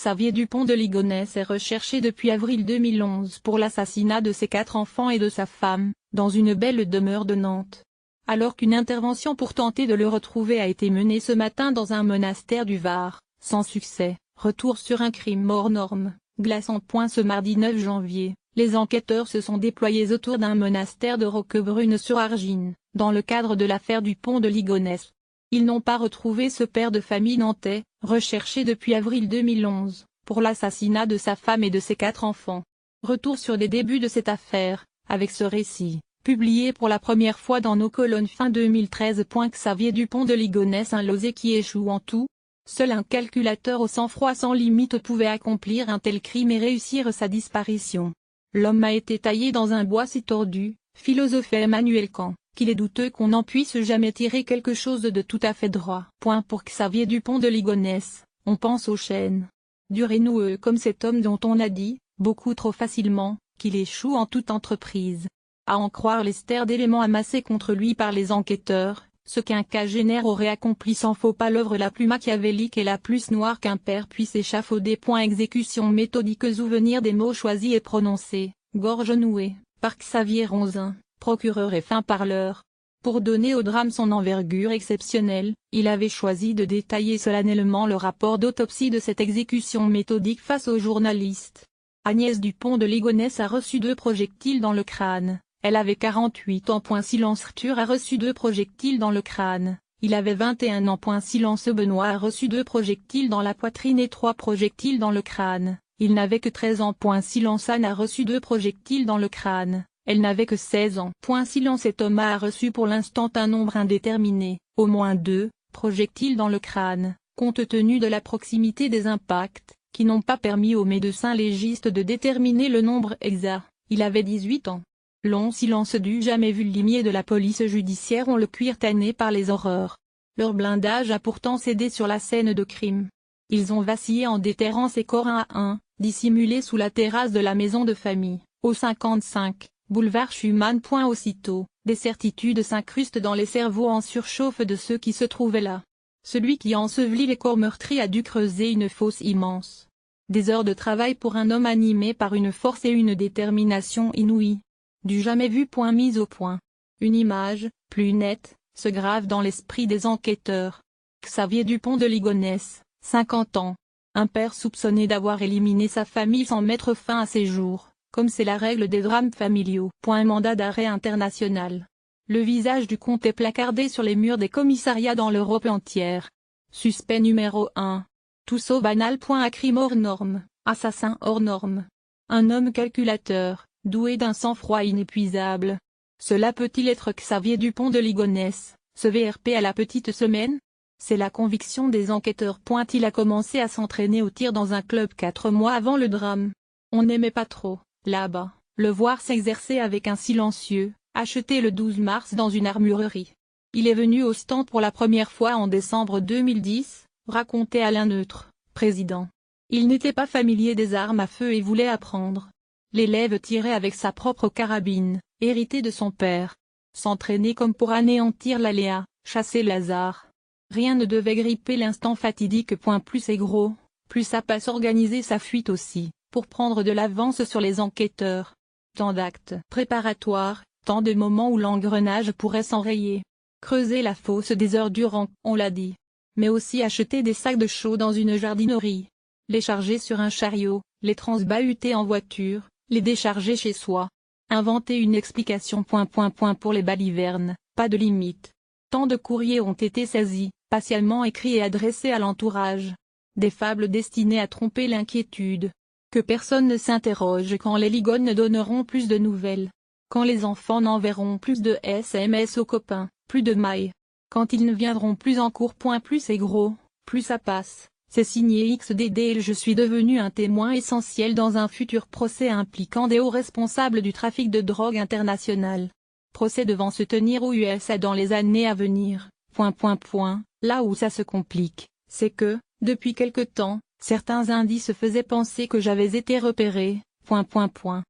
Xavier Dupont de Ligonnès est recherché depuis avril 2011 pour l'assassinat de ses 4 enfants et de sa femme, dans une belle demeure de Nantes. Alors qu'une intervention pour tenter de le retrouver a été menée ce matin dans un monastère du Var, sans succès, retour sur un crime hors norme, glaçant. Ce mardi 9 janvier, les enquêteurs se sont déployés autour d'un monastère de Roquebrune-sur-Argine, dans le cadre de l'affaire Dupont de Ligonnès. Ils n'ont pas retrouvé ce père de famille nantais, recherché depuis avril 2011, pour l'assassinat de sa femme et de ses 4 enfants. Retour sur les débuts de cette affaire, avec ce récit, publié pour la première fois dans nos colonnes fin 2013. Xavier Dupont de Ligonnès, un losé qui échoue en tout. Seul un calculateur au sang-froid sans limite pouvait accomplir un tel crime et réussir sa disparition. L'homme a été taillé dans un bois si tordu, philosophait Emmanuel Kant, qu'il est douteux qu'on n'en puisse jamais tirer quelque chose de tout à fait droit. Pour Xavier Dupont de Ligonnès, on pense aux chaînes dures et noueux comme cet homme dont on a dit, beaucoup trop facilement, qu'il échoue en toute entreprise. À en croire les stères d'éléments amassés contre lui par les enquêteurs, ce quinquagénaire aurait accompli sans faux pas l'œuvre la plus machiavélique et la plus noire qu'un père puisse échafauder. Exécution méthodique ou venir des mots choisis et prononcés, gorge nouée, par Xavier Ronzin, procureur et fin parleur. Pour donner au drame son envergure exceptionnelle, il avait choisi de détailler solennellement le rapport d'autopsie de cette exécution méthodique face aux journalistes. Agnès Dupont de Ligonnès a reçu 2 projectiles dans le crâne. Elle avait 48 ans. Silence. Arthur a reçu 2 projectiles dans le crâne, il avait 21 ans. Silence. Benoît a reçu 2 projectiles dans la poitrine et 3 projectiles dans le crâne, il n'avait que 13 ans. Silence. Anne a reçu 2 projectiles dans le crâne, elle n'avait que 16 ans. Silence. Et Thomas a reçu pour l'instant un nombre indéterminé, au moins 2 projectiles dans le crâne, compte tenu de la proximité des impacts, qui n'ont pas permis aux médecins légistes de déterminer le nombre exact. Il avait 18 ans. Long silence du jamais vu. Limiers de la police judiciaire ont le cuir tanné par les horreurs. Leur blindage a pourtant cédé sur la scène de crime. Ils ont vacillé en déterrant ces corps un à un, dissimulés sous la terrasse de la maison de famille, au 55, boulevard Schumann. Aussitôt, des certitudes s'incrustent dans les cerveaux en surchauffe de ceux qui se trouvaient là. Celui qui a enseveli les corps meurtris a dû creuser une fosse immense. Des heures de travail pour un homme animé par une force et une détermination inouïes. Du jamais vu. Mise au point. Une image, plus nette, se grave dans l'esprit des enquêteurs. Xavier Dupont de Ligonnès, 50 ans. Un père soupçonné d'avoir éliminé sa famille sans mettre fin à ses jours, comme c'est la règle des drames familiaux. Mandat d'arrêt international. Le visage du comte est placardé sur les murs des commissariats dans l'Europe entière. Suspect numéro 1. Tout sauf banal. À crime hors norme, assassin hors norme. Un homme calculateur, doué d'un sang-froid inépuisable. Cela peut-il être Xavier Dupont de Ligonnès, ce VRP à la petite semaine? C'est la conviction des enquêteurs. Il a commencé à s'entraîner au tir dans un club 4 mois avant le drame. On n'aimait pas trop, là-bas, le voir s'exercer avec un silencieux, acheté le 12 mars dans une armurerie. Il est venu au stand pour la première fois en décembre 2010, racontait Alain Neutre, président. Il n'était pas familier des armes à feu et voulait apprendre. L'élève tirait avec sa propre carabine, héritée de son père. S'entraîner comme pour anéantir l'aléa, chasser le hasard. Rien ne devait gripper l'instant fatidique. Plus c'est gros, plus ça passe. Organiser sa fuite aussi, pour prendre de l'avance sur les enquêteurs. Tant d'actes préparatoires, tant de moments où l'engrenage pourrait s'enrayer. Creuser la fosse des heures durant, on l'a dit. Mais aussi acheter des sacs de chaux dans une jardinerie. Les charger sur un chariot, les transbahuter en voiture, les décharger chez soi. Inventer une explication. Pour les balivernes, pas de limite. Tant de courriers ont été saisis, patiemment écrits et adressés à l'entourage. Des fables destinées à tromper l'inquiétude. Que personne ne s'interroge quand les ligones ne donneront plus de nouvelles. Quand les enfants n'enverront plus de SMS aux copains, plus de mails. Quand ils ne viendront plus en cours. Plus c'est gros, plus ça passe. C'est signé XDD et je suis devenu un témoin essentiel dans un futur procès impliquant des hauts responsables du trafic de drogue international. Procès devant se tenir aux USA dans les années à venir. Là où ça se complique, c'est que, depuis quelque temps, certains indices faisaient penser que j'avais été repéré.